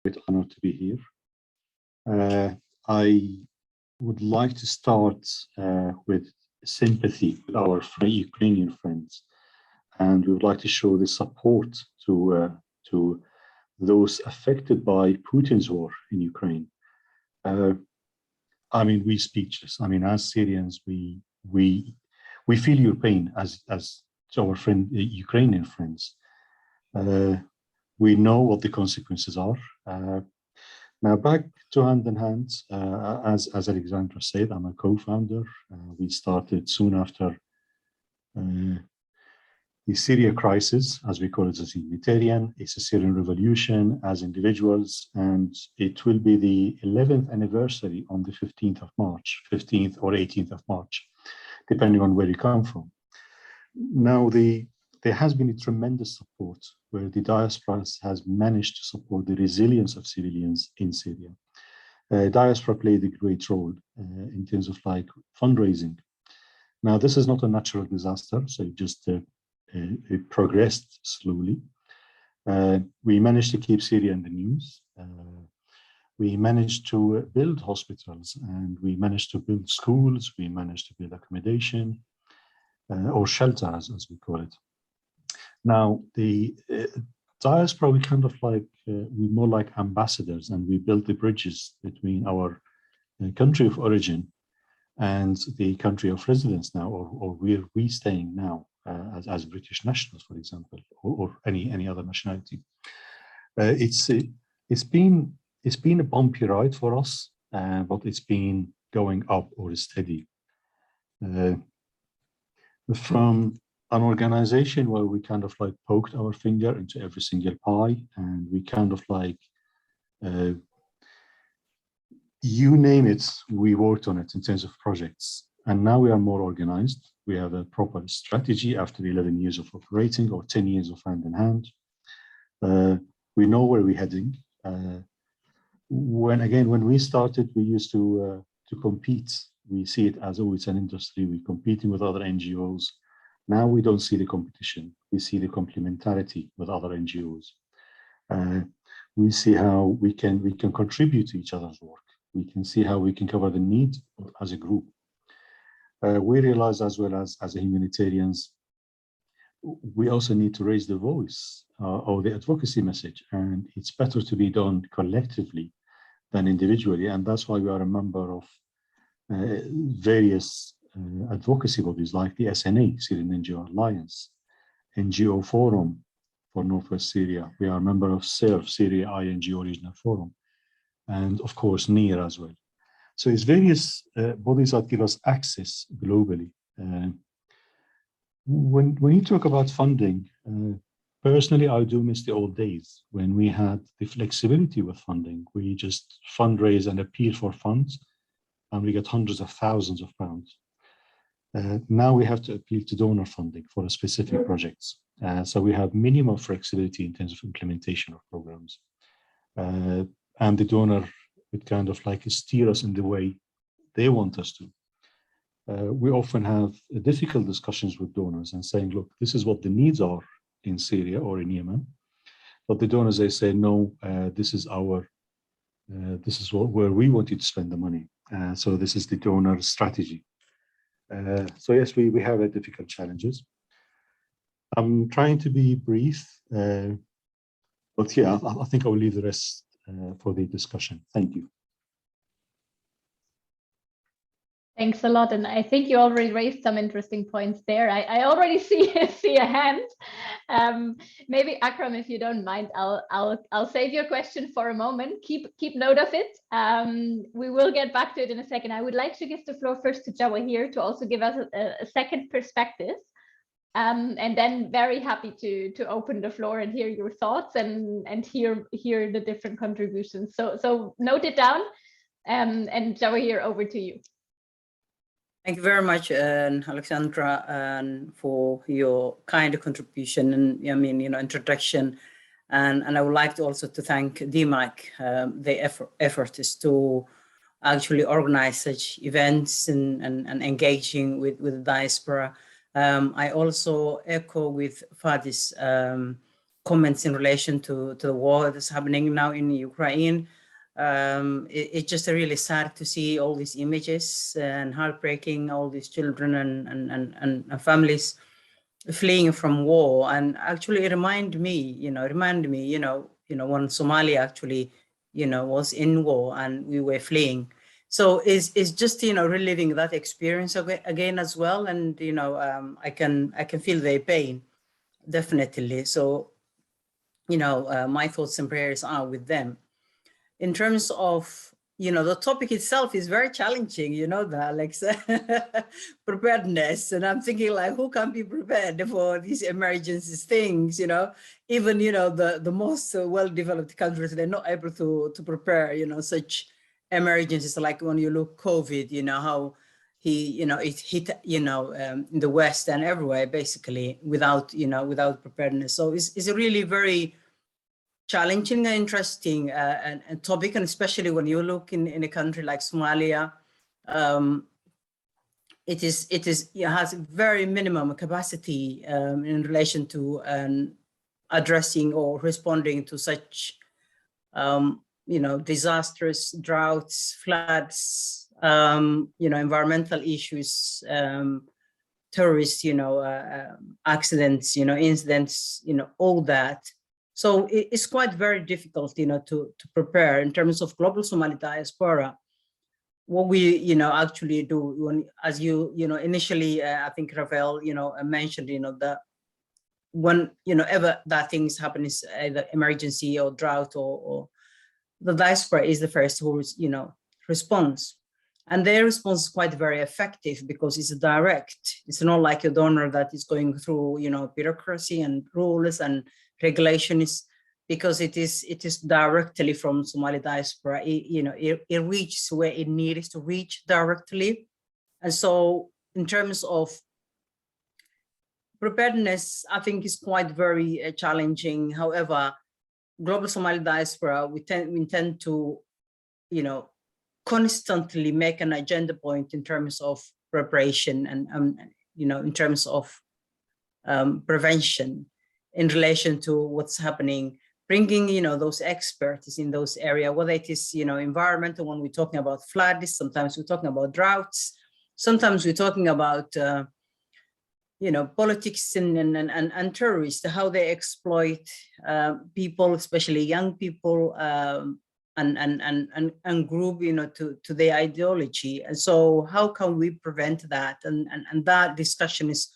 great honor to be here. I would like to start with sympathy with our Ukrainian friends, and we would like to show the support to those affected by Putin's war in Ukraine. I mean, we're speechless. I mean, as Syrians, we feel your pain as our Ukrainian friends. We know what the consequences are. Now, back to hand in hand, as Alexandra said, I'm a co-founder. We started soon after the Syria crisis, as we call it, as humanitarian. It's a Syrian revolution as individuals, and it will be the 11th anniversary on the 15th of March, 15th or 18th of March, depending on where you come from. Now, there has been a tremendous support where the diaspora has managed to support the resilience of civilians in Syria. Diaspora played a great role in terms of like fundraising. Now, this is not a natural disaster, so it progressed slowly. We managed to keep Syria in the news. We managed to build hospitals, and we managed to build schools. We managed to build accommodation or shelter, as we call it. Now, the diaspora, we kind of like, we're more like ambassadors, and we built the bridges between our country of origin and the country of residence now, or where we're staying now as British nationals, for example, or any other nationality. It's been a bumpy ride for us, but it's been going up or steady. From an organization where we kind of like poked our finger into every single pie, and we kind of like, you name it, we worked on it in terms of projects. And now we are more organized. We have a proper strategy after 11 years of operating, or 10 years of hand in hand. We know where we're heading. When we started, we used to compete. We see it as, oh, it's an industry. We're competing with other NGOs. Now we don't see the competition. We see the complementarity with other NGOs. We see how we can contribute to each other's work. We can see how we can cover the need as a group. We realize as well as humanitarians, we also need to raise the voice or the advocacy message, and it's better to be done collectively than individually. And that's why we are a member of various advocacy bodies like the SNA, Syrian NGO Alliance, NGO Forum for Northwest Syria. We are a member of SERF, Syria INGO Regional Forum, and of course NIR as well. So it's various bodies that give us access globally. When you talk about funding, personally, I do miss the old days when we had the flexibility with funding. We just fundraise and appeal for funds, and we get hundreds of thousands of pounds. Now we have to appeal to donor funding for a specific projects. So we have minimum flexibility in terms of implementation of programs. And the donor would kind of like steer us in the way they want us to. We often have difficult discussions with donors and saying, look, this is what the needs are in Syria or in Yemen. But the donors, they say, no, this is where we want you to spend the money. So this is the donor strategy. So yes, we have difficult challenges. I'm trying to be brief, but yeah, I think I'll leave the rest for the discussion. Thank you. Thanks a lot, and I think you already raised some interesting points there. I already see a hand. Maybe Akram, if you don't mind, I'll save your question for a moment. Keep note of it. We will get back to it in a second. I would like to give the floor first to Jawaahir to also give us a second perspective, and then very happy to open the floor and hear your thoughts and hear the different contributions. So note it down, and Jawaahir, over to you. Thank you very much, Alexandra, for your kind contribution and introduction. And I would like to also to thank DEMAC. The effort is to actually organize such events and engaging with the diaspora. I also echo with Fadi's comments in relation to the war that's happening now in Ukraine. It's just really sad to see all these images and heartbreaking, all these children and families fleeing from war. And actually it reminded me, when Somalia actually, was in war and we were fleeing. So it's just, reliving that experience again as well. And, I can feel their pain, definitely. So, my thoughts and prayers are with them. In terms of, the topic itself is very challenging, Alex, preparedness. And I'm thinking like, who can be prepared for these emergency things, even, the most well-developed countries, they're not able to prepare, such emergencies. Like when you look COVID, how it hit, in the West and everywhere, basically, without preparedness. So it's a really very challenging and interesting and topic, and especially when you look in a country like Somalia, it has very minimum capacity in relation to addressing or responding to such disasters, droughts, floods, environmental issues, terrorist accidents, incidents, all that. So it's quite very difficult, to prepare. In terms of Global Somali Diaspora, what we, actually do, as you, initially, I think Rafael, mentioned, that when, ever that things happen, is either emergency or drought or the diaspora is the first who, responds. And their response is quite very effective because it's direct. It's not like a donor that is going through, bureaucracy and rules and regulations, because it is directly from Somali diaspora. It reaches where it needs to reach directly. And so in terms of preparedness, I think is quite very challenging. However, Global Somali Diaspora, we intend to, constantly make an agenda point in terms of preparation and in terms of prevention in relation to what's happening, bringing, those experts in those areas, whether it is, environmental, when we're talking about floods, sometimes we're talking about droughts, sometimes we're talking about, politics and terrorists, how they exploit people, especially young people, and group, to their ideology. And so how can we prevent that? And that discussion is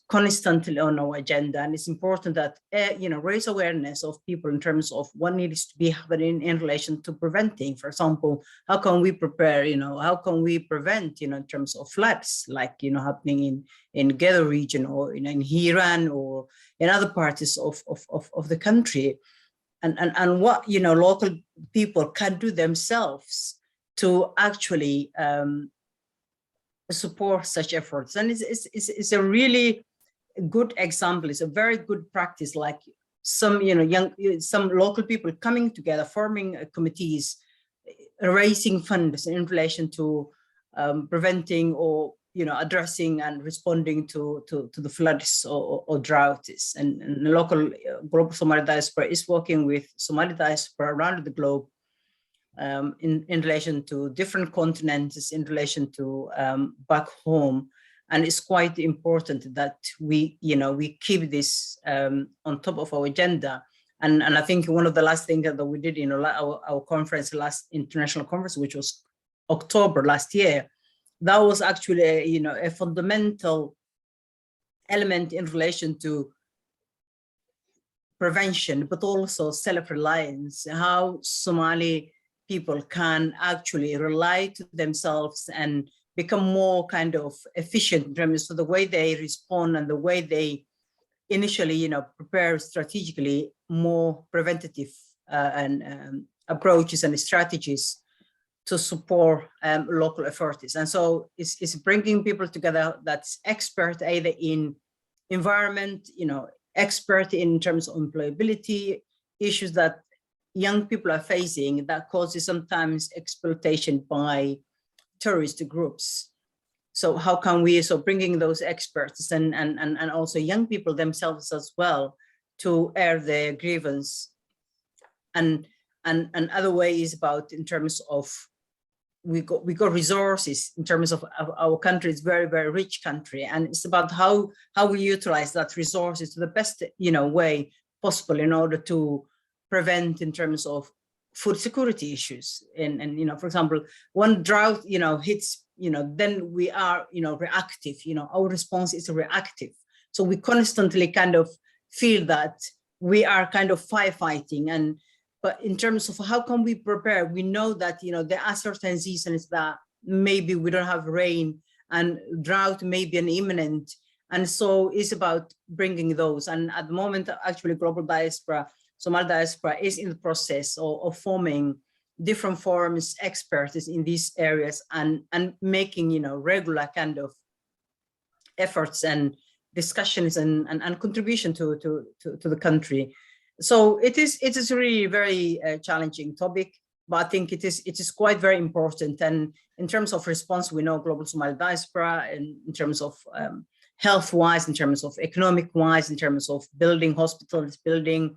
constantly on our agenda. And it's important that, raise awareness of people in terms of what needs to be happening in relation to preventing. For example, how can we prepare, how can we prevent, in terms of floods, like, happening in Gedo region or in Hiran or in other parts of the country. And what, local people can do themselves to actually support such efforts. And it's a really good example. It's a very good practice, like some, some local people coming together, forming committees, raising funds in relation to preventing or, addressing and responding to the floods or droughts. And the local Global Somali Diaspora is working with Somali Diaspora around the globe in relation to different continents, in relation to back home. And it's quite important that we, we keep this on top of our agenda. And I think one of the last things that we did in our conference, last international conference, which was October last year, that was actually a fundamental element in relation to prevention, but also self-reliance, how Somali people can actually rely to themselves and become more kind of efficient in terms of the way they respond and the way they initially, prepare strategically more preventative approaches and strategies to support local authorities. And so it's bringing people together that's expert either in environment, expert in terms of employability, issues that young people are facing that causes sometimes exploitation by terrorist groups. So how can we, bringing those experts and also young people themselves as well to air their grievance. And other way is about in terms of we got resources in terms of our country is very, very rich country, and it's about how we utilize that resources to the best way possible in order to prevent in terms of food security issues. And for example, when drought hits, then we are reactive. Our response is reactive, so we constantly kind of feel that we are kind of firefighting. But in terms of how can we prepare, we know that there are certain seasons that maybe we don't have rain and drought may be an imminent, and so it's about bringing those. And at the moment, actually, Global Diaspora, Somali Diaspora is in the process of forming different forums, experts in these areas, and making regular kind of efforts and discussions and contribution to the country. So it is really very challenging topic, but I think it is quite very important. And in terms of response, we know Global Somali Diaspora, in terms of health-wise, in terms of economic-wise, in terms of building hospitals, building.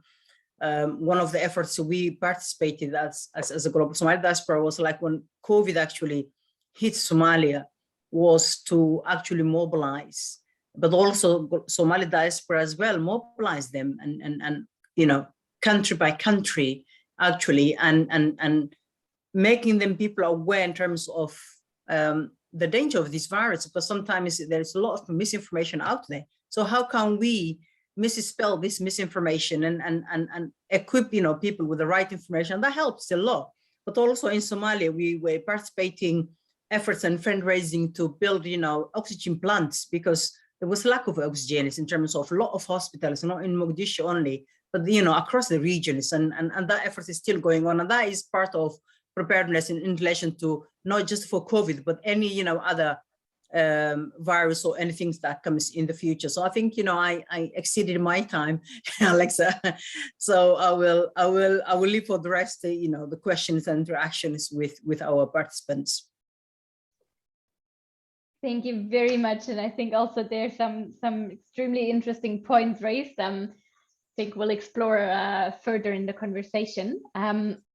One of the efforts we participated as a Global Somali Diaspora was like when COVID actually hit Somalia, was to actually mobilize, but also Somali Diaspora as well, mobilize them and country by country, actually, and making them people aware in terms of the danger of this virus, because sometimes there's a lot of misinformation out there. So how can we misspell this misinformation and equip people with the right information? That helps a lot. But also in Somalia, we were participating efforts and fundraising to build oxygen plants, because there was lack of oxygen in terms of a lot of hospitals, not in Mogadishu only, but across the regions, and that effort is still going on, and that is part of preparedness in relation to not just for COVID, but any other virus or anything that comes in the future. So I think I exceeded my time, Alexa. So I will leave for the rest the questions and interactions with our participants. Thank you very much, and I think also there's some extremely interesting points raised. I think we'll explore further in the conversation.